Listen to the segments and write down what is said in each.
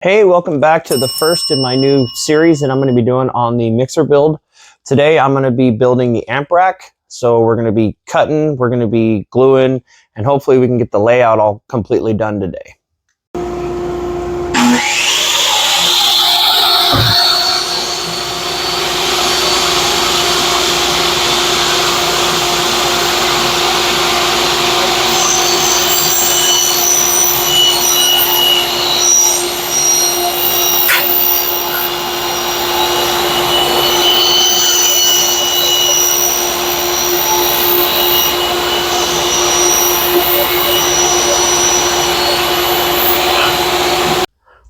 Hey, welcome back to the first in my new series that I'm going to be doing on the mixer build. Today I'm going to be building the amp rack. So we're going to be cutting, we're going to be gluing, and hopefully we can get the layout all completely done today.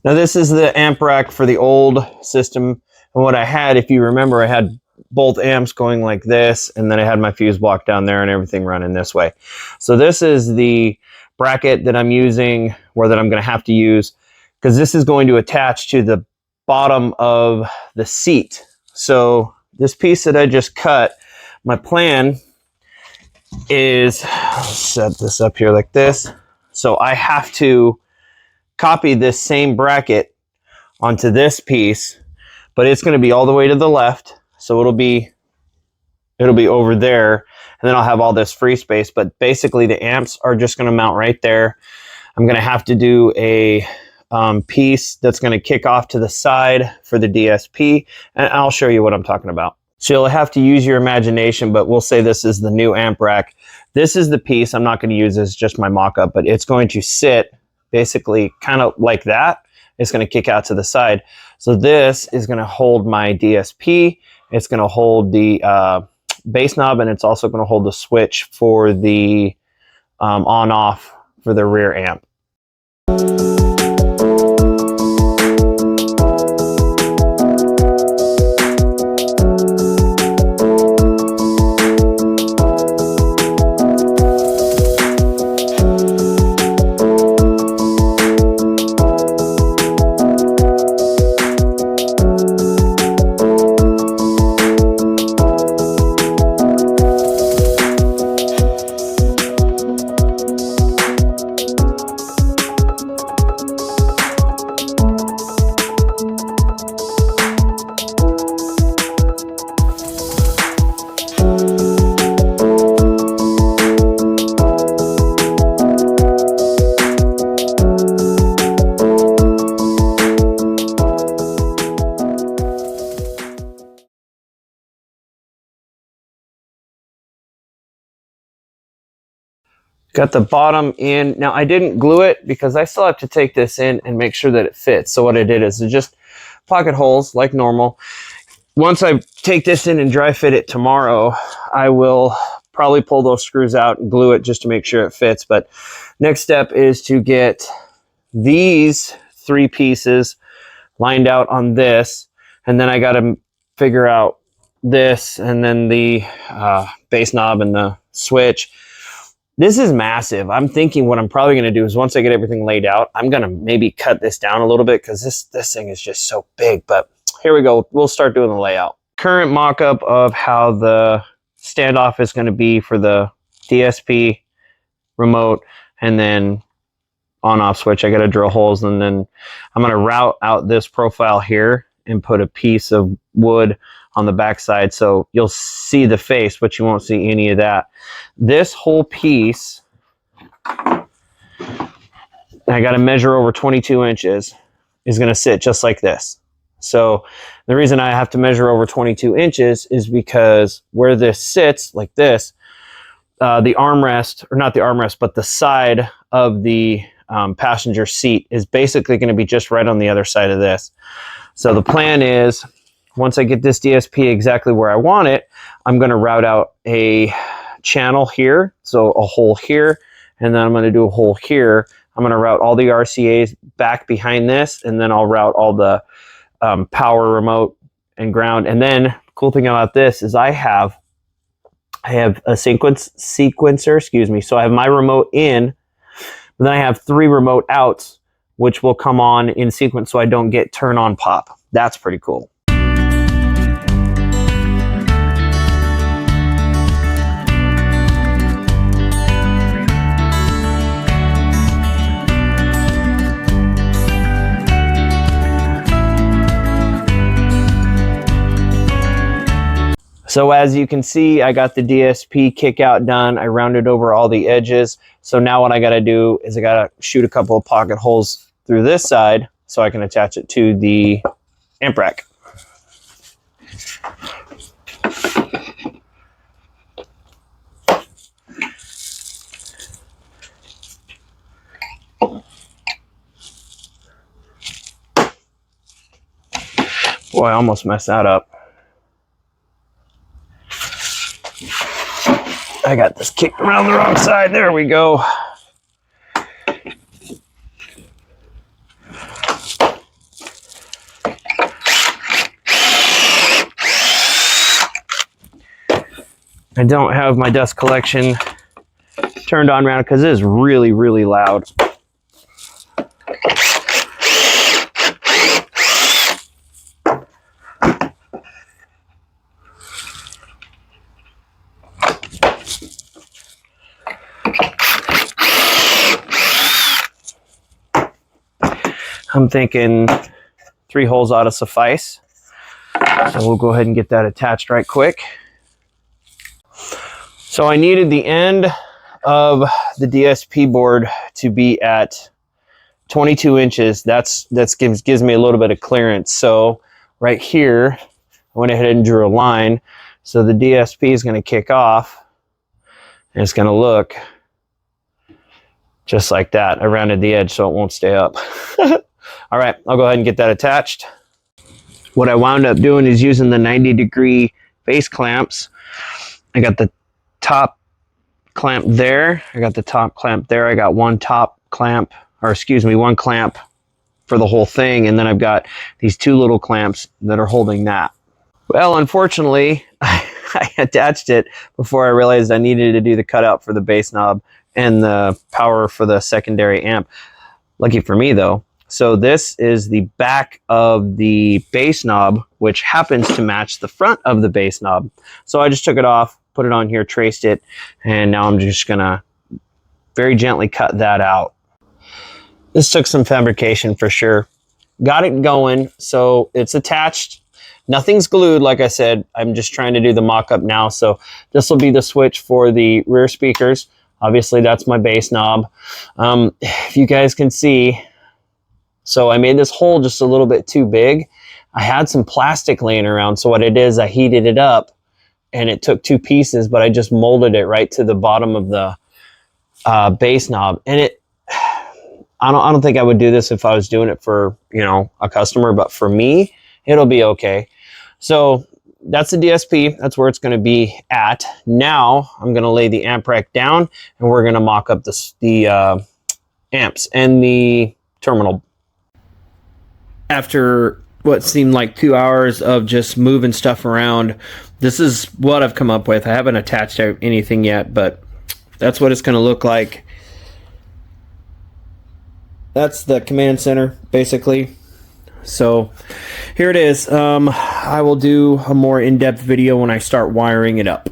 Now this is the amp rack for the old system, and what I had, if you remember, I had both amps going like this, and then I had my fuse block down there and everything running this way. So this is the bracket that I'm using, or that I'm going to have to use, because this is going to attach to the bottom of the seat. So this piece that I just cut, my plan is, I'll set this up here like this. So I have to copy this same bracket onto this piece, but it's going to be all the way to the left, so it'll be over there, and then I'll have all this free space. But basically the amps are just going to mount right there. I'm going to have to do a piece that's going to kick off to the side for the DSP, and I'll show you what I'm talking about. So you'll have to use your imagination, but we'll say this is the new amp rack. This is the piece I'm not going to use as just my mock-up, but it's going to sit basically kind of like that. It's going to kick out to the side. So this is going to hold my DSP. It's going to hold the bass knob, and it's also going to hold the switch for the on-off for the rear amp. Got the bottom in. Now I didn't glue it because I still have to take this in and make sure that it fits. So what I did is just pocket holes like normal. Once I take this in and dry fit it tomorrow, I will probably pull those screws out and glue it just to make sure it fits. But next step is to get these three pieces lined out on this, and then I got to figure out this, and then the bass knob and the switch. This is massive. I'm thinking what I'm probably going to do is, once I get everything laid out, I'm going to maybe cut this down a little bit, because this thing is just so big. But here we go. We'll start doing the layout. Current mock-up of how the standoff is going to be for the DSP remote, and then on-off switch. I got to drill holes, and then I'm going to route out this profile here and put a piece of wood on the back side, so you'll see the face, but you won't see any of that. This whole piece, I got to measure over 22 inches, is going to sit just like this. So the reason I have to measure over 22 inches is because where this sits like this, the armrest, or not the armrest, but the side of the passenger seat is basically going to be just right on the other side of this. So the plan is, once I get this DSP exactly where I want it, I'm going to route out a channel here, so a hole here, and then I'm going to do a hole here. I'm going to route all the RCAs back behind this, and then I'll route all the power remote and ground. And then cool thing about this is I have a sequencer, excuse me. So I have my remote in, but then I have 3 remote outs, which will come on in sequence, so I don't get turn on pop. That's pretty cool. So as you can see, I got the DSP kick out done. I rounded over all the edges. So now what I got to do is I got to shoot a couple of pocket holes through this side so I can attach it to the amp rack. Boy, I almost messed that up. I got this kicked around the wrong side. There we go. I don't have my dust collection turned on around because it is really, really loud. I'm thinking 3 holes ought to suffice. So we'll go ahead and get that attached right quick. So I needed the end of the DSP board to be at 22 inches. That gives me a little bit of clearance. So right here, I went ahead and drew a line. So the DSP is going to kick off, and it's going to look just like that. I rounded the edge so it won't stay up. All right, I'll go ahead and get that attached. What I wound up doing is using the 90-degree face clamps. I got the top clamp there. I got the top clamp there. I got one top clamp, or excuse me, one clamp for the whole thing. And then I've got these 2 little clamps that are holding that. Well, unfortunately, I attached it before I realized I needed to do the cutout for the bass knob and the power for the secondary amp. Lucky for me though. So this is the back of the bass knob, which happens to match the front of the bass knob. So I just took it off, put it on here, traced it, and now I'm just gonna very gently cut that out. This took some fabrication for sure. Got it going, so it's attached. Nothing's glued, like I said. I'm just trying to do the mock-up now. So this will be the switch for the rear speakers. Obviously, that's my bass knob. If you guys can see, so I made this hole just a little bit too big. I had some plastic laying around, so what it is, I heated it up, and it took 2 pieces, but I just molded it right to the bottom of the bass knob. And I don't think I would do this if I was doing it for, you know, a customer, but for me, it'll be okay. So that's the DSP. That's where it's going to be at. Now I'm going to lay the amp rack down, and we're going to mock up the amps and the terminal. After what seemed like 2 hours of just moving stuff around, this is what I've come up with. I haven't attached anything yet, but that's what it's going to look like. That's the command center, basically. So here it is. I will do a more in-depth video when I start wiring it up.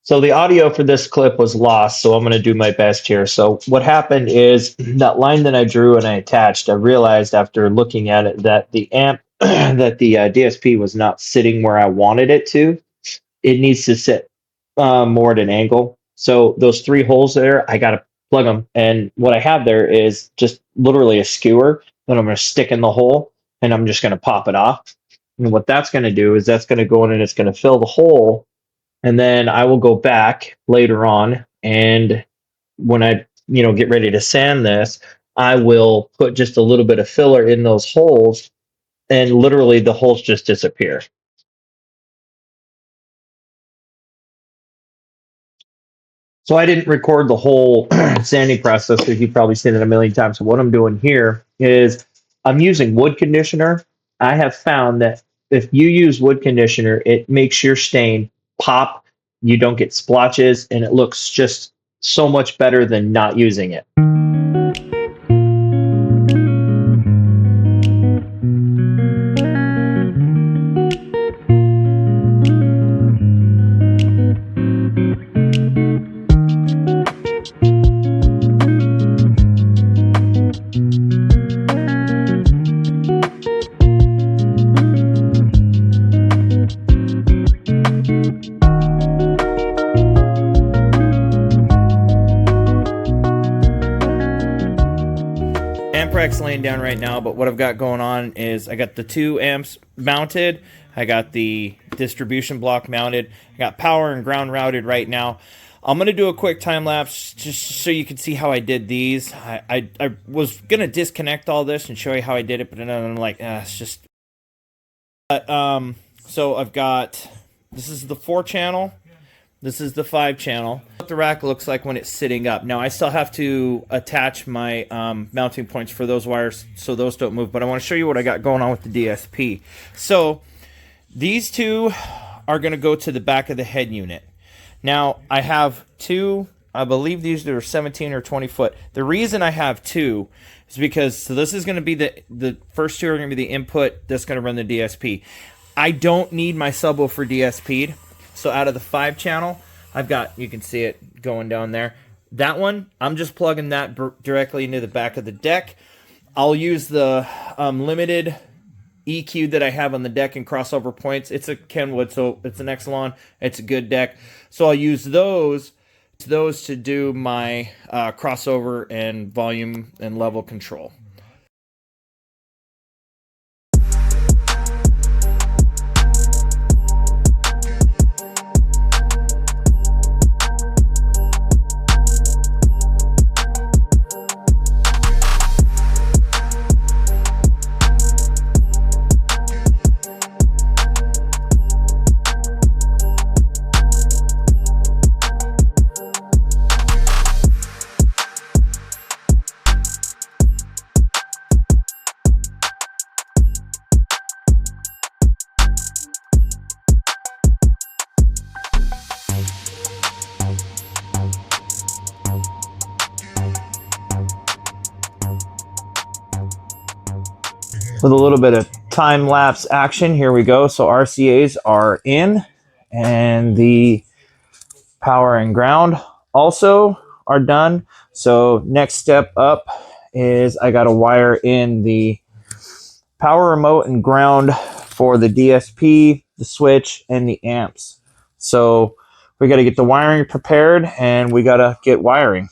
So the audio for this clip was lost, so I'm going to do my best here. So what happened is that line that I drew and I attached, I realized after looking at it that the amp, that the DSP was not sitting where I wanted it to. It needs to sit more at an angle. So those 3 holes there, I got to plug them. And what I have there is just literally a skewer that I'm going to stick in the hole, and I'm just going to pop it off. And what that's going to do is that's going to go in and it's going to fill the hole. And then I will go back later on, and when I, get ready to sand this, I will put just a little bit of filler in those holes, and literally the holes just disappear. So I didn't record the whole sanding process because you've probably seen it a million times. So what I'm doing here is I'm using wood conditioner. I have found that if you use wood conditioner, it makes your stain pop. You don't get splotches, and it looks just so much better than not using it. amp rack's laying down right now, but what I've got going on is I got the 2 amps mounted, I got the distribution block mounted, I got power and ground routed right now. I'm going to do a quick time lapse just so you can see how I did these. I was going to disconnect all this and show you how I did it, but then I'm like, it's just... so I've got, this is the 4-channel, this is the 5-channel. What the rack looks like when it's sitting up. Now I still have to attach my mounting points for those wires so those don't move, but I want to show you what I got going on with the DSP. So these two are going to go to the back of the head unit. Now, I have 2, I believe these are 17 or 20 foot. The reason I have 2 is because, so this is going to be the first 2 are going to be the input that's going to run the DSP. I don't need my subwoofer DSP'd. So out of the 5-channel, I've got, you can see it going down there. That one, I'm just plugging that directly into the back of the deck. I'll use the limited EQ that I have on the deck and crossover points. It's a Kenwood, so it's an Exelon. It's a good deck. So I'll use those to do my crossover and volume and level control. With a little bit of time-lapse action, here we go. So RCAs are in, and the power and ground also are done. So next step up is I got to wire in the power remote and ground for the DSP, the switch, and the amps. So we got to get the wiring prepared, and we got to get wiring.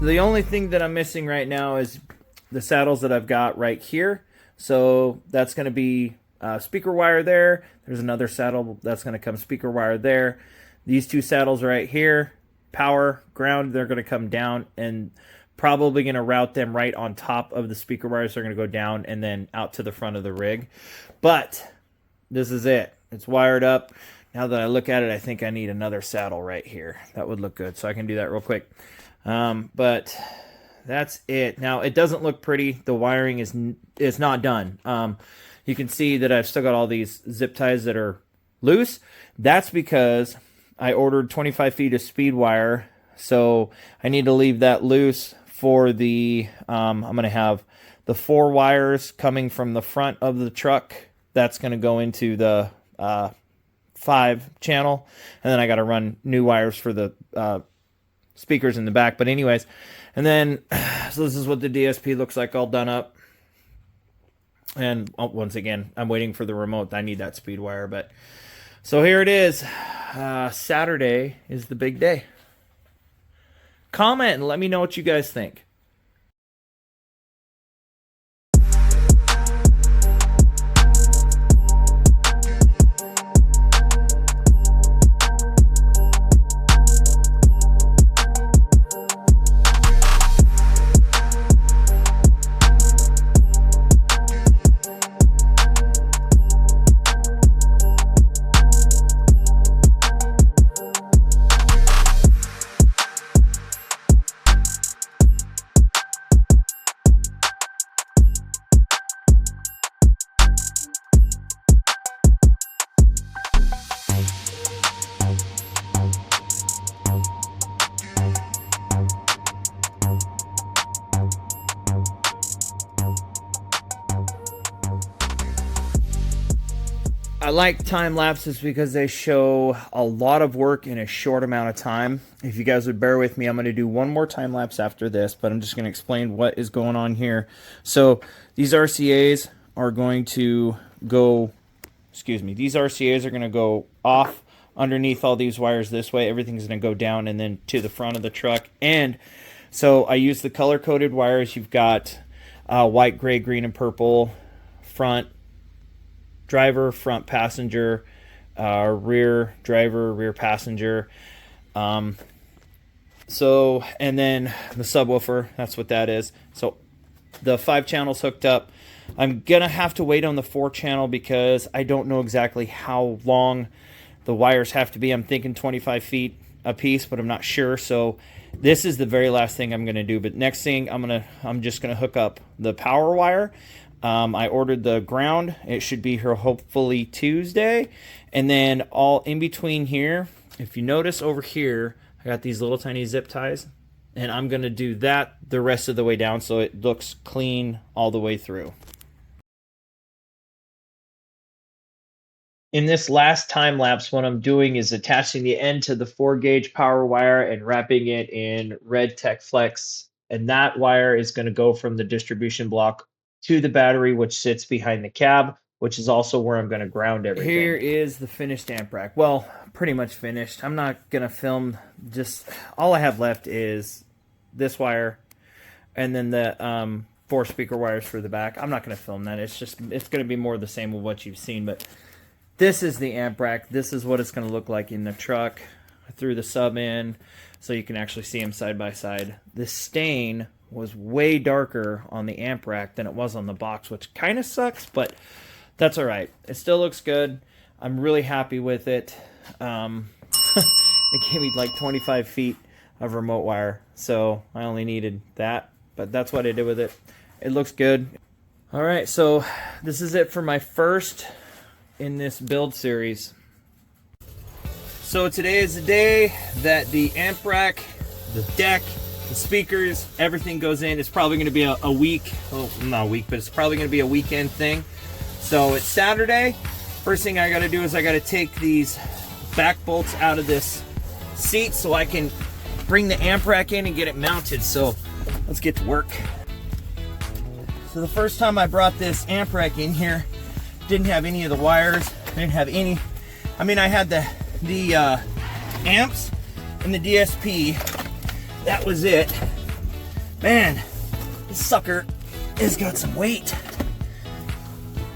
The only thing that I'm missing right now is the saddles that I've got right here. So that's going to be speaker wire there. There's another saddle that's going to come speaker wire there. These 2 saddles right here, power, ground, they're going to come down, and probably going to route them right on top of the speaker wires. They're going to go down and then out to the front of the rig. But this is it. It's wired up. Now that I look at it, I think I need another saddle right here. That would look good, so I can do that real quick. But that's it. Now, it doesn't look pretty. The wiring is not done. You can see that I've still got all these zip ties that are loose. That's because I ordered 25 feet of speed wire, so I need to leave that loose for the, I'm going to have the 4 wires coming from the front of the truck. That's going to go into the 5-channel, and then I got to run new wires for the speakers in the back. But anyways, and then so this is what the DSP looks like all done up. And once again, I'm waiting for the remote. I need that speed wire. But so here it is. Saturday is the big day. Comment and let me know what you guys think. I like time lapses because they show a lot of work in a short amount of time. If you guys would bear with me, I'm going to do one more time lapse after this, but I'm just going to explain what is going on here. So these RCAs are going to go, these RCAs are going to go off underneath all these wires this way. Everything's going to go down and then to the front of the truck. And so I use the color-coded wires. You've got white, gray, green, and purple front driver, front passenger, rear driver, rear passenger. So, and then the subwoofer, that's what that is. So the 5 channels hooked up. I'm gonna have to wait on the 4 channel because I don't know exactly how long the wires have to be. I'm thinking 25 feet a piece, but I'm not sure. So this is the very last thing I'm gonna do. But next thing I'm just gonna hook up the power wire. I ordered the ground. It should be here hopefully Tuesday. And then all in between here, if you notice over here, I got these little tiny zip ties. And I'm going to do that the rest of the way down so it looks clean all the way through. In this last time lapse, what I'm doing is attaching the end to the 4-gauge power wire and wrapping it in red Tech Flex. And that wire is going to go from the distribution block to the battery, which sits behind the cab, which is also where I'm going to ground everything. Here is the finished amp rack. Well, pretty much finished. I'm not going to film, just all I have left is this wire and then the 4 speaker wires for the back. I'm not going to film that. It's going to be more of the same of what you've seen, but this is the amp rack. This is what it's going to look like in the truck. I threw the sub in so you can actually see them side by side. The stain was way darker on the amp rack than it was on the box, which kind of sucks, but that's all right. It still looks good. I'm really happy with it. It gave me like 25 feet of remote wire, so I only needed that, but that's what I did with it. It looks good. All right, so this is it for my first in this build series. So today is the day that the amp rack, the deck, the speakers, everything goes in. It's probably going to be a week, well, not a week, but it's probably going to be a weekend thing. So it's Saturday. First thing I got to do is I got to take these back bolts out of this seat so I can bring the amp rack in and get it mounted. So let's get to work. So the first time I brought this amp rack in here, didn't have any of the wires. Didn't have any. I mean, I had the amps and the DSP. That was it. Man, this sucker has got some weight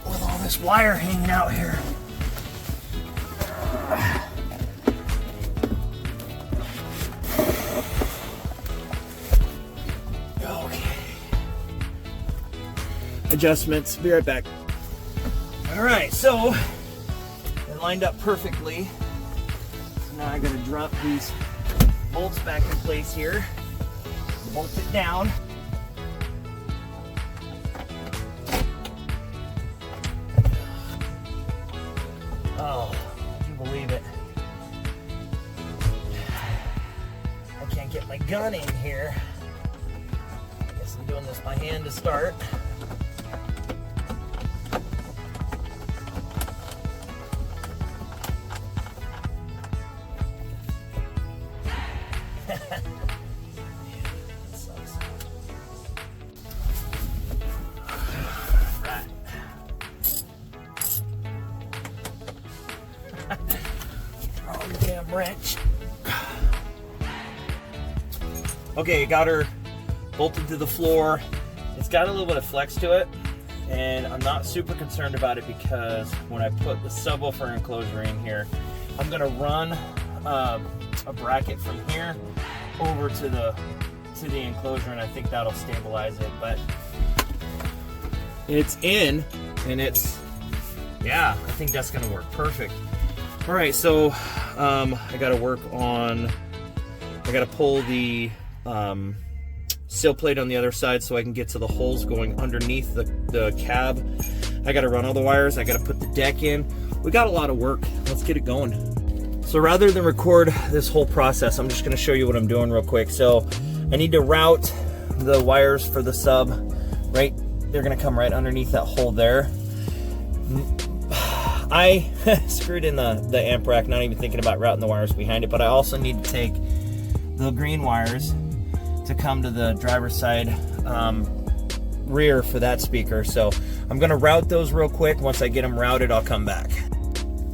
with all this wire hanging out here. Okay. Adjustments. Be right back. All right, so they're lined up perfectly. So now I gotta drop these bolts back in place here. Bolt it down. Oh, can you believe it? I can't get my gun in here. I guess I'm doing this by hand to start. wrench. Okay, got her bolted to the floor. It's got a little bit of flex to it, and I'm not super concerned about it because when I put the subwoofer enclosure in here, I'm gonna run a bracket from here over to the enclosure, and I think that'll stabilize it. But it's in, and it's, yeah, I think that's gonna work perfect. All right, so I gotta work on, I gotta pull the sill plate on the other side so I can get to the holes going underneath the cab. I gotta run all the wires, I gotta put the deck in. We got a lot of work, let's get it going. So rather than record this whole process, I'm just gonna show you what I'm doing real quick. So I need to route the wires for the sub, right? They're gonna come right underneath that hole there. I screwed in the amp rack, not even thinking about routing the wires behind it, but I also need to take the green wires to come to the driver's side rear for that speaker. So I'm gonna route those real quick. Once I get them routed, I'll come back.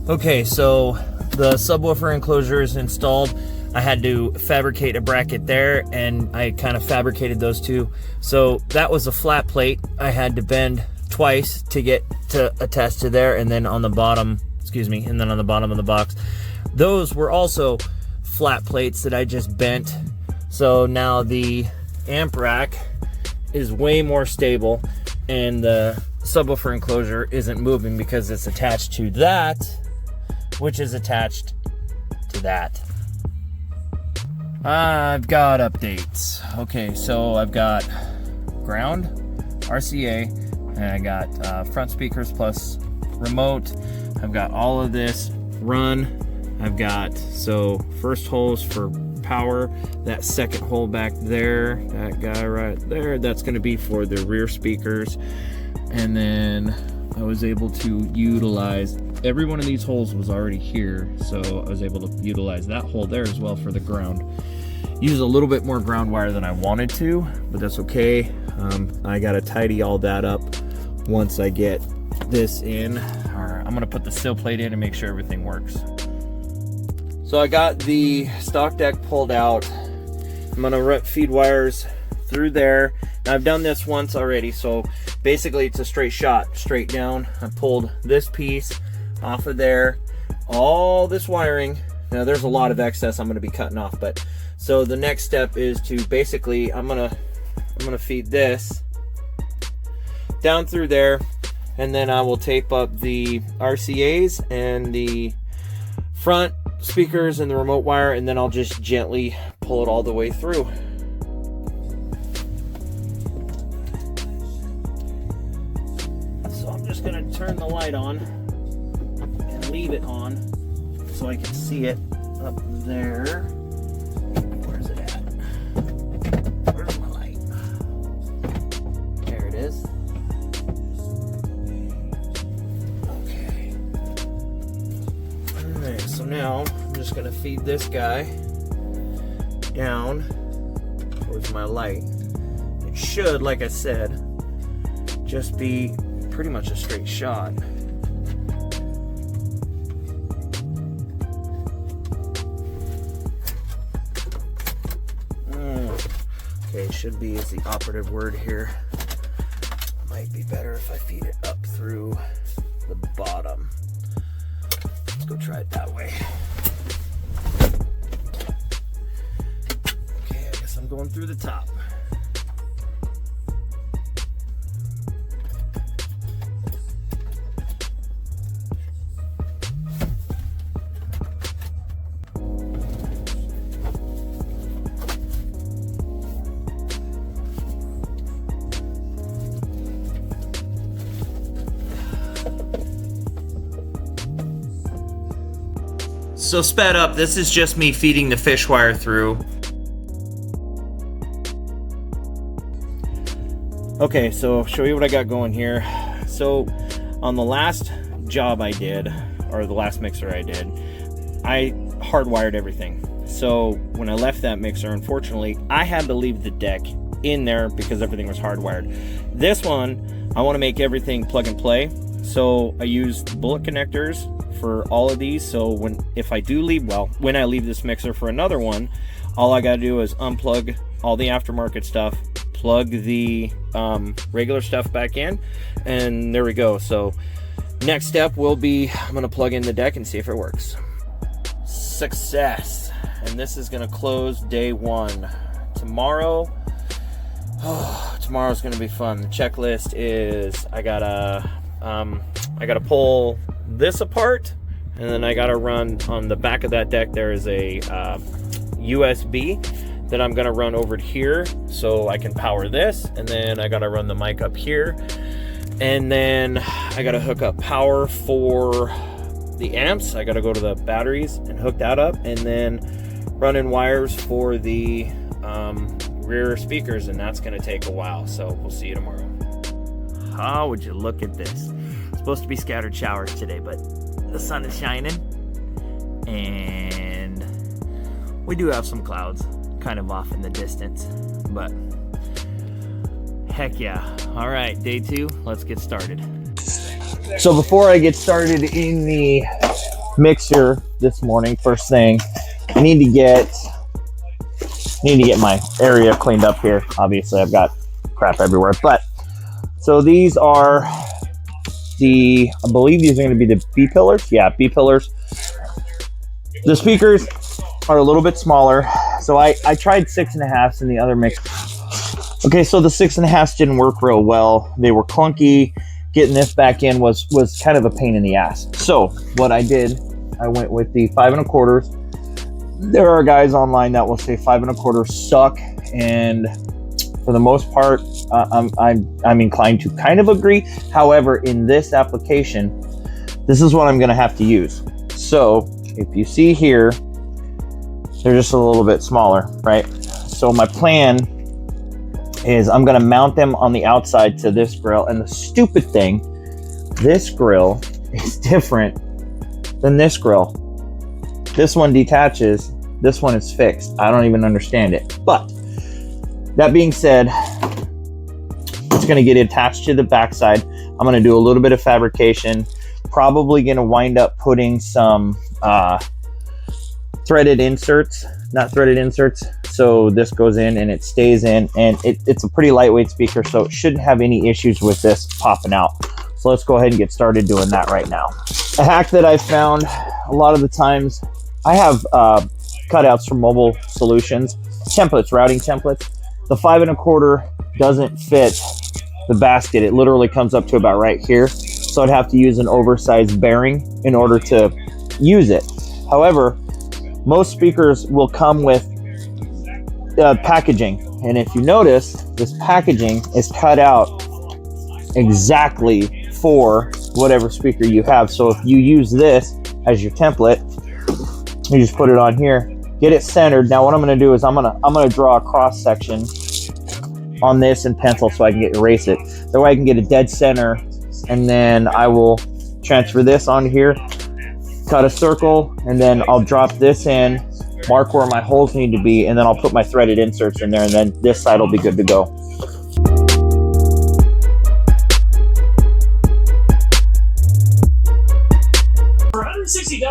Okay, so the subwoofer enclosure is installed. I had to fabricate a bracket there, and I kind of fabricated those two. So that was a flat plate I had to bend twice to get to attach to there, and then on the bottom, and then on the bottom of the box, those were also flat plates that I just bent. So now the amp rack is way more stable, and the subwoofer enclosure isn't moving because it's attached to that, which is attached to that. I've got updates. Okay, so I've got ground, RCA, and I got front speakers plus remote. I've got all of this run. I've got, so first holes for power, that second hole back there, that guy right there, that's going to be for the rear speakers. And then I was able to utilize, every one of these holes was already here, so I was able to utilize that hole there as well for the ground. Use a little bit more ground wire than I wanted to, but that's okay. I gotta tidy all that up once I get this in. I'm gonna put the sill plate in and make sure everything works. So I got the stock deck pulled out. I'm gonna feed wires through there. Now I've done this once already, so basically it's a straight shot, straight down. I pulled this piece off of there, all this wiring. Now there's a lot of excess I'm gonna be cutting off, but so the next step is to basically, I'm gonna feed this down through there, and then I will tape up the RCAs and the front speakers and the remote wire, and then I'll just gently pull it all the way through. So I'm just gonna turn the light on and leave it on so I can see it up there. Where's it at? Where's my light? There it is. Okay. Alright, so now I'm just gonna feed this guy down towards my light. It should, like I said, just be pretty much a straight shot. Okay, should be is the operative word here. Might be better if I feed it up through the bottom. Let's go try it that way. Okay, I guess I'm going through the top. So sped up, this is just me feeding the fish wire through. Okay, so I'll show you what I got going here. So on the last job I did, or the last mixer I did, I hardwired everything. So when I left that mixer, unfortunately, I had to leave the deck in there because everything was hardwired. This one, I want to make everything plug and play. So I used bullet connectors for all of these. So if I do leave, well, when I leave this mixer for another one, all I gotta do is unplug all the aftermarket stuff, plug the regular stuff back in, and there we go. So next step will be, I'm gonna plug in the deck and see if it works. Success. And this is gonna close day one. Tomorrow, tomorrow's gonna be fun. The checklist is I gotta pull this apart, and then I gotta run on the back of that deck. There is a USB that I'm gonna run over here so I can power this, and then I gotta run the mic up here, and then I gotta hook up power for the amps. I gotta go to the batteries and hook that up, and then run in wires for the rear speakers, and that's gonna take a while. So we'll see you tomorrow. How would you look at this? It's supposed to be scattered showers today, but the sun is shining, and we do have some clouds kind of off in the distance, but heck yeah. All right, day two, let's get started. So before I get started in the mixer this morning, first thing, I need to get my area cleaned up here. Obviously I've got crap everywhere, but so these are I believe these are going to be the B pillars. Yeah, B pillars. The speakers are a little bit smaller, so I tried 6.5s in the other mix. Okay, so the 6.5s didn't work real well. They were clunky. Getting this back in was kind of a pain in the ass. So what I did, I went with the 5 1/4. There are guys online that will say 5 1/4 suck, and for the most part, I'm inclined to kind of agree. However, in this application, this is what I'm going to have to use. So if you see here, they're just a little bit smaller, right? So my plan is I'm going to mount them on the outside to this grill. And the stupid thing, this grill is different than this grill. This one detaches, this one is fixed. I don't even understand it. But that being said, it's going to get attached to the backside. I'm going to do a little bit of fabrication. Probably going to wind up putting some threaded inserts, not threaded inserts. So this goes in and it stays in, and it's a pretty lightweight speaker, so it shouldn't have any issues with this popping out. So let's go ahead and get started doing that right now. A hack that I've found a lot of the times, I have cutouts from Mobile Solutions, templates, routing templates. The 5 1/4 doesn't fit the basket. It literally comes up to about right here. So I'd have to use an oversized bearing in order to use it. However, most speakers will come with packaging. And if you notice, this packaging is cut out exactly for whatever speaker you have. So if you use this as your template, you just put it on here, get it centered. Now what I'm going to do is I'm going to draw a cross section on this in pencil so I can erase it. That way I can get a dead center, and then I will transfer this on here, cut a circle, and then I'll drop this in, mark where my holes need to be, and then I'll put my threaded inserts in there, and then this side will be good to go.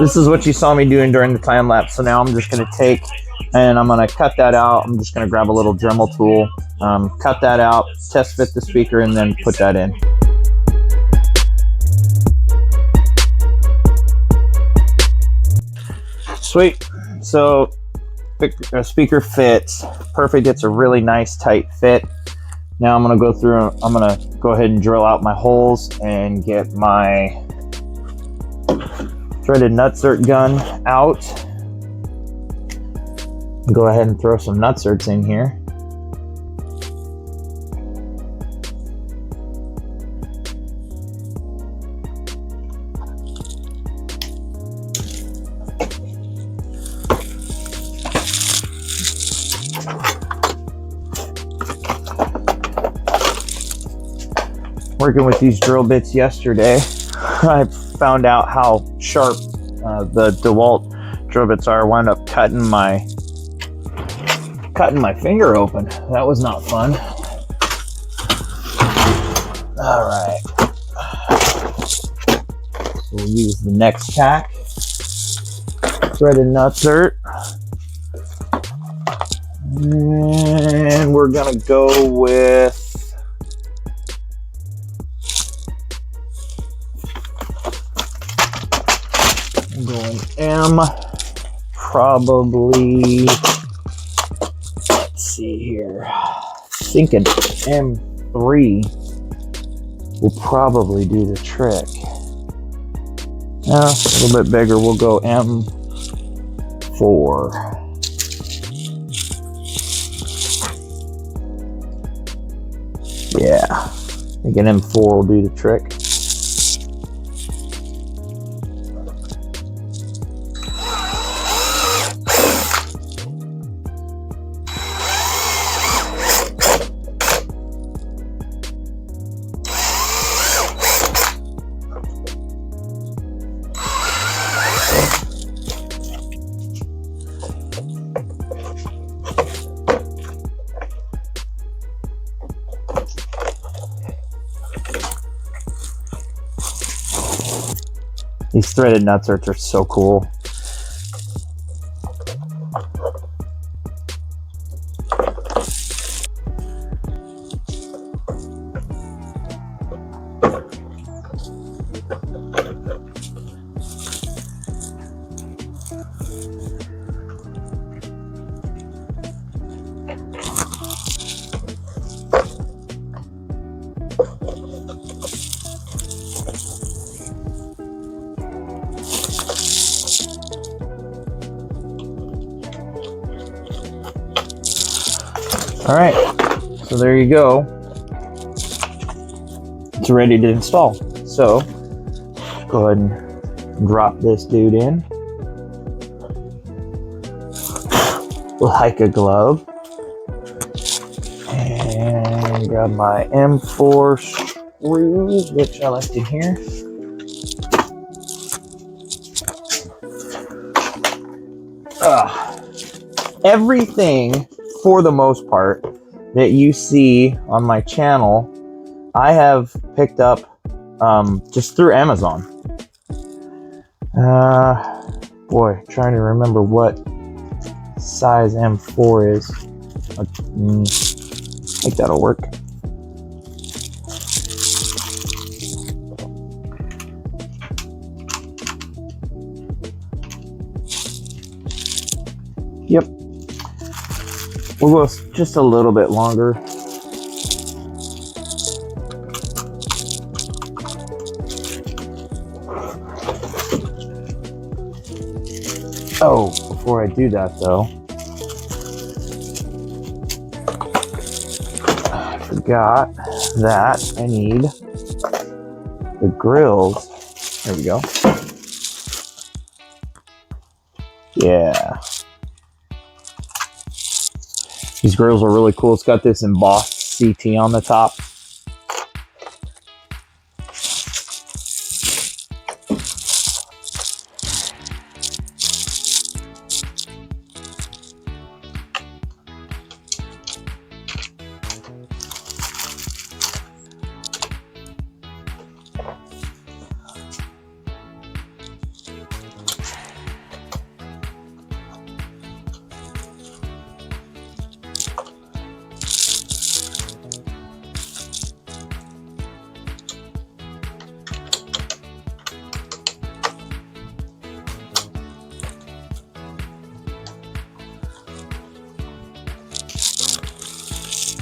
This is what you saw me doing during the time lapse. So now I'm just going to take and I'm going to cut that out. I'm just going to grab a little Dremel tool, cut that out, test fit the speaker, and then put that in. Sweet. So speaker fits perfect. It's a really nice tight fit. Now I'm going to go through, I'm going to go ahead and drill out my holes and get my threaded nutsert gun out. Go ahead and throw some nutserts in here. Working with these drill bits yesterday, I found out how sharp the DeWalt drill bits are. I wound up cutting my finger open. That was not fun. All right. we'll use the next tack. Threaded nutsert. And we're gonna go with I'm going M, probably, let's see here, thinking M3 will probably do the trick. A little bit bigger, we'll go M4. Yeah, I think an M4 will do the trick. These threaded nutserts are so cool. All right, so there you go. It's ready to install. So go ahead and drop this dude in like a glove. And grab my M4 screws, which I left in here. Everything, for the most part, that you see on my channel, I have picked up just through Amazon. Boy, trying to remember what size M4 is. I think that'll work. Yep. We'll go just a little bit longer. Oh, before I do that though, I forgot that I need the grills. There we go. Yeah. These grills are really cool. It's got this embossed CT on the top.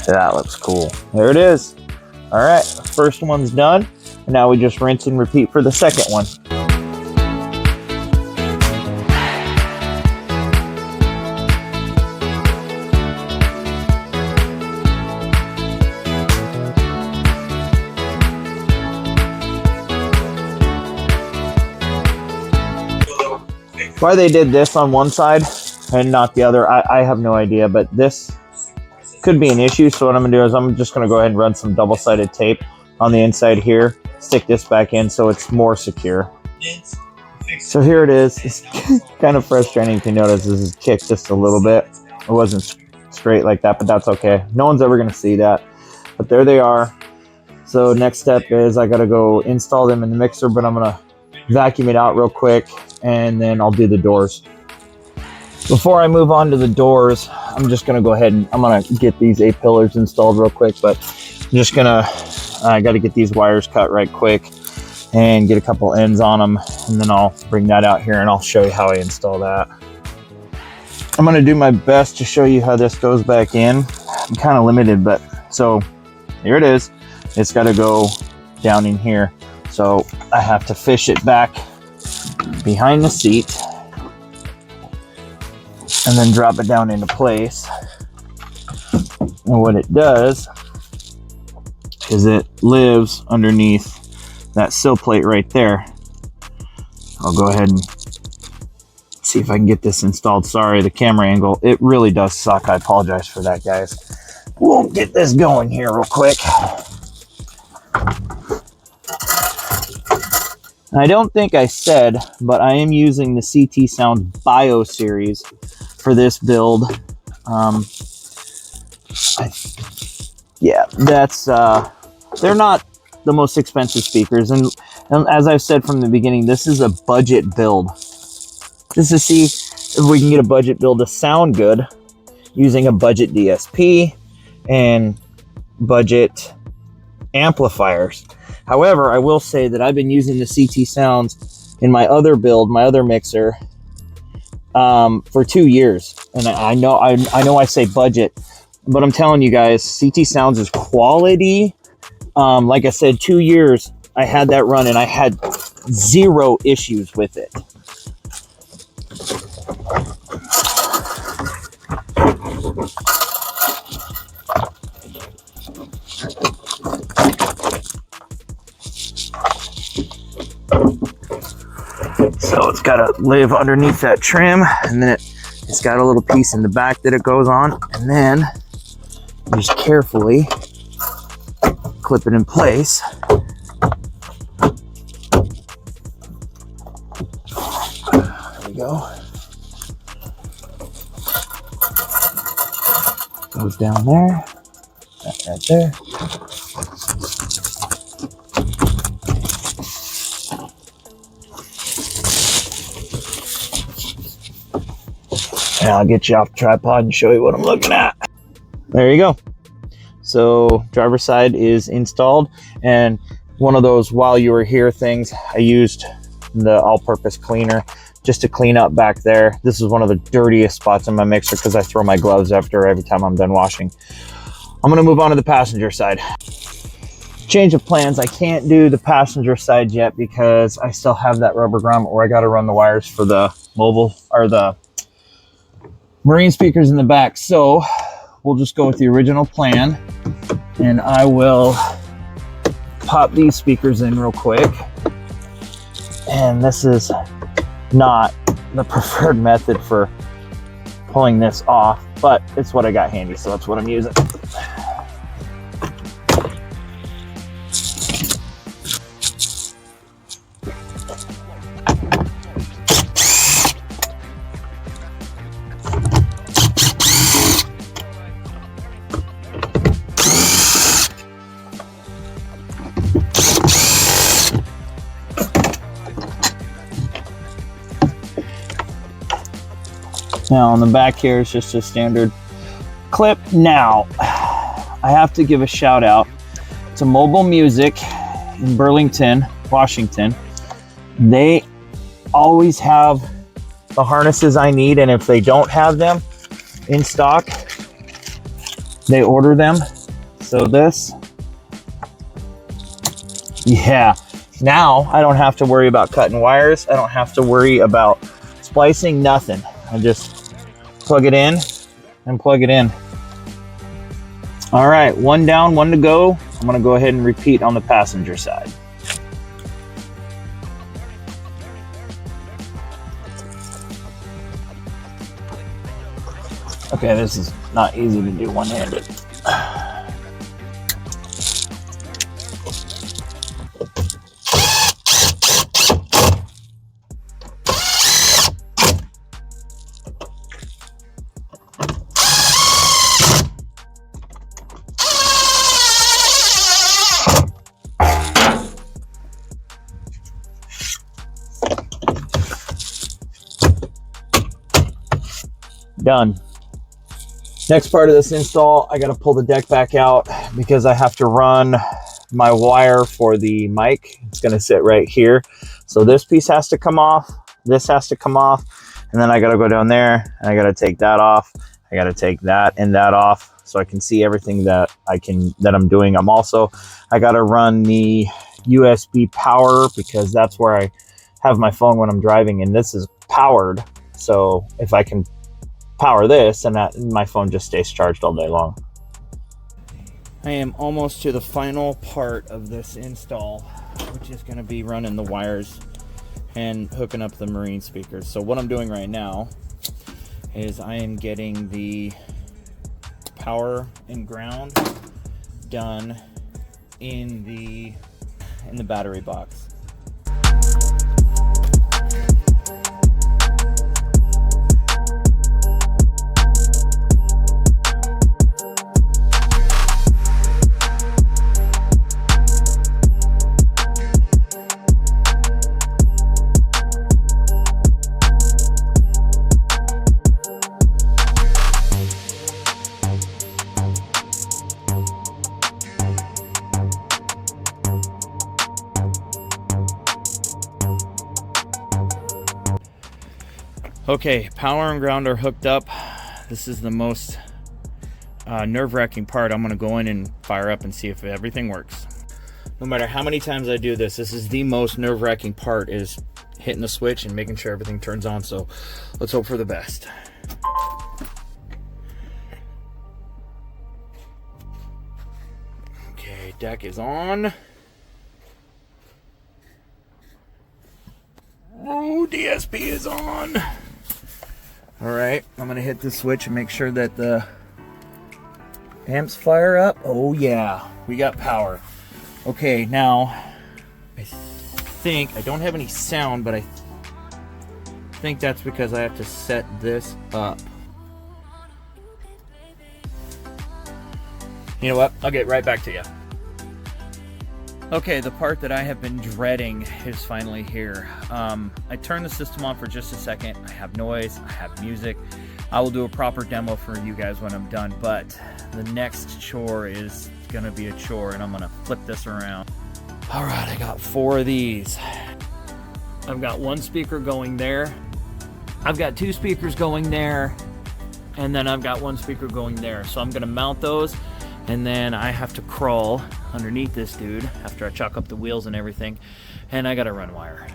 That looks cool. There it is. All right, first one's done. And now we just rinse and repeat for the second one. Why they did this on one side and not the other, I have no idea, but this could be an issue. So what I'm gonna do is I'm just gonna go ahead and run some double-sided tape on the inside here, stick this back in so it's more secure. So here it is. It's kind of frustrating if you notice this is kicked just a little bit. It wasn't straight like that, but that's okay. No one's ever gonna see that, but there they are. So next step is I gotta go install them in the mixer, but I'm gonna vacuum it out real quick, and then I'll do the doors. Before I move on to the doors, I'm just gonna go ahead and I'm gonna get these A-pillars installed real quick, but I'm just gonna, I gotta get these wires cut right quick and get a couple ends on them, and then I'll bring that out here and I'll show you how I install that. I'm gonna do my best to show you how this goes back in. I'm kind of limited, but so here it is. It's gotta go down in here. So I have to fish it back behind the seat and then drop it down into place. And what it does is it lives underneath that sill plate right there. I'll go ahead and see if I can get this installed. Sorry, the camera angle, it really does suck. I apologize for that, guys. We'll get this going here real quick. I don't think I said, but I am using the CT Sound Bio series for this build. Yeah, that's they're not the most expensive speakers, and as I've said from the beginning, this is a budget build. Just to see if we can get a budget build to sound good using a budget DSP and budget amplifiers. However, I will say that I've been using the CT Sounds in my other build, my other mixer, for 2 years. And I know I say budget, but I'm telling you guys, CT Sounds is quality. Like I said, 2 years I had that run and I had 0 issues with it. So it's got to live underneath that trim, and then it's got a little piece in the back that it goes on, and then just carefully clip it in place. There we go. Goes down there, that right there. And I'll get you off the tripod and show you what I'm looking at. There you go. So driver's side is installed, and one of those while you were here things, I used the all-purpose cleaner just to clean up back there. This is one of the dirtiest spots in my mixer because I throw my gloves after every time I'm done washing. I'm gonna move on to the passenger side. Change of plans. I can't do the passenger side yet because I still have that rubber grommet where I got to run the wires for the mobile or the marine speakers in the back. So we'll just go with the original plan, and I will pop these speakers in real quick. And this is not the preferred method for pulling this off, but it's what I got handy, so that's what I'm using. Now on the back here is just a standard clip. Now, I have to give a shout out to Mobile Music in Burlington, Washington. They always have the harnesses I need, and if they don't have them in stock, they order them. So this, yeah, now I don't have to worry about cutting wires. I don't have to worry about splicing, nothing. I just plug it in and plug it in. All right, one down, one to go. I'm gonna go ahead and repeat on the passenger side. Okay, this is not easy to do one-handed. Done. Next part of this install, I got to pull the deck back out because I have to run my wire for the mic. It's going to sit right here. So this piece has to come off. This has to come off. And then I got to go down there and I got to take that off. I got to take that and that off so I can see everything that I'm doing. I got to run the USB power because that's where I have my phone when I'm driving, and this is powered. So if I can power this, and that my phone just stays charged all day long. I am almost to the final part of this install, which is going to be running the wires and hooking up the marine speakers. So what I'm doing right now is I am getting the power and ground done in the battery box. Okay, power and ground are hooked up. This is the most nerve-wracking part. I'm gonna go in and fire up and see if everything works. No matter how many times I do this, this is the most nerve-wracking part, is hitting the switch and making sure everything turns on. So let's hope for the best. Okay, deck is on. Oh, DSP is on. All right, I'm gonna hit the switch and make sure that the amps fire up. Oh yeah, we got power. Okay, now I think I don't have any sound, but I think that's because I have to set this up. You know what? I'll get right back to you. Okay, the part that I have been dreading is finally here. I turned the system on for just a second. I have noise, I have music. I will do a proper demo for you guys when I'm done, but the next chore is gonna be a chore, and I'm gonna flip this around. All right, I got 4 of these. I've got 1 speaker going there. I've got 2 speakers going there, and then I've got 1 speaker going there. So I'm gonna mount those, and then I have to crawl underneath this dude after I chalk up the wheels and everything, and I gotta run wire.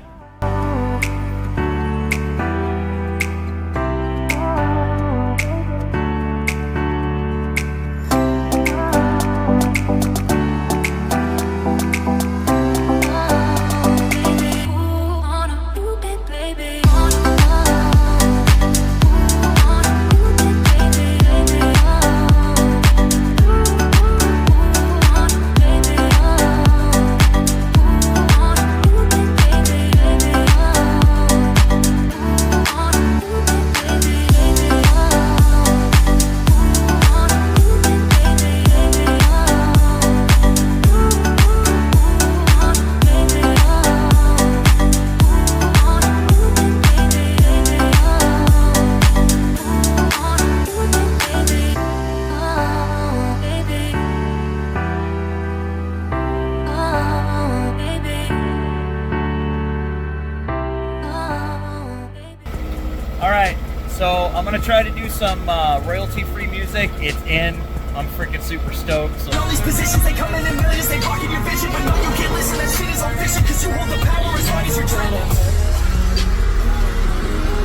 So I'm gonna try to do some royalty-free music. It's in. I'm freaking super stoked. So. All these positions, they come in millions, they block in your vision, but no, you can't listen. That shit is all fiction, cause you hold the power as long as you're dreaming.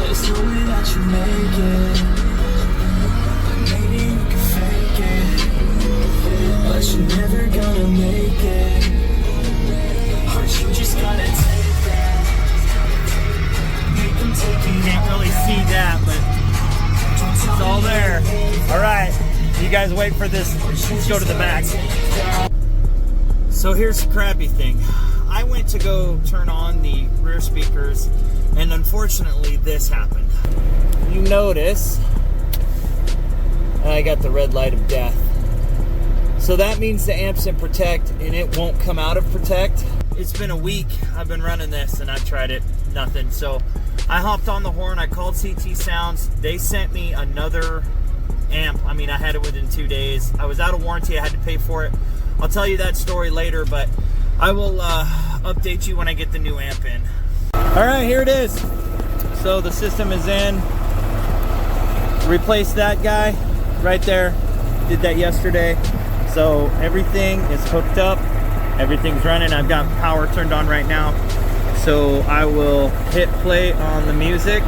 There's no way that you make it, but maybe you can fake it, but you're never gonna make it. Heart, you just gotta take that. Make them take you. Can't really see that, but it's all there. All right, you guys wait for this. Let's go to the back. So here's the crappy thing. I went to go turn on the rear speakers, and unfortunately this happened. You notice I got the red light of death. So that means the amp's in protect, and it won't come out of protect. it's been a week I've been running this and I've tried it, nothing. So I hopped on the horn, I called CT Sounds. They sent me another amp. I mean, I had it within 2 days. I was out of warranty, I had to pay for it. I'll tell you that story later, but I will update you when I get the new amp in. All right, here it is. So the system is in. Replaced that guy right there. Did that yesterday. So everything is hooked up. Everything's running. I've got power turned on right now. So I will hit play on the music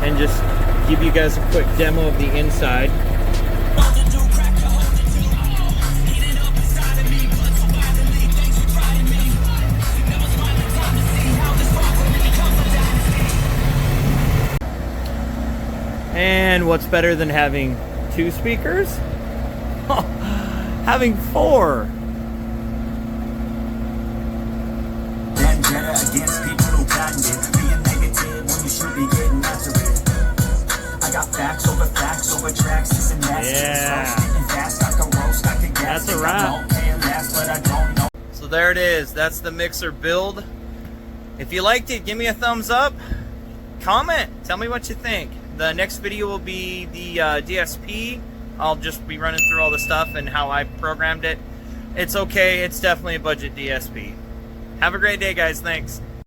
and just give you guys a quick demo of the inside. And what's better than having 2 speakers? Having 4. Against people who patent it, being negative when you should be getting after it. I got facts over tracks, this and that. Yeah. Fast, I can roast, I can gas. That's a wrap. But I don't know. So there it is. That's the mixer build. If you liked it, give me a thumbs up. Comment. Tell me what you think. The next video will be the DSP. I'll just be running through all the stuff and how I programmed it. It's okay. It's definitely a budget DSP. Have a great day, guys. Thanks.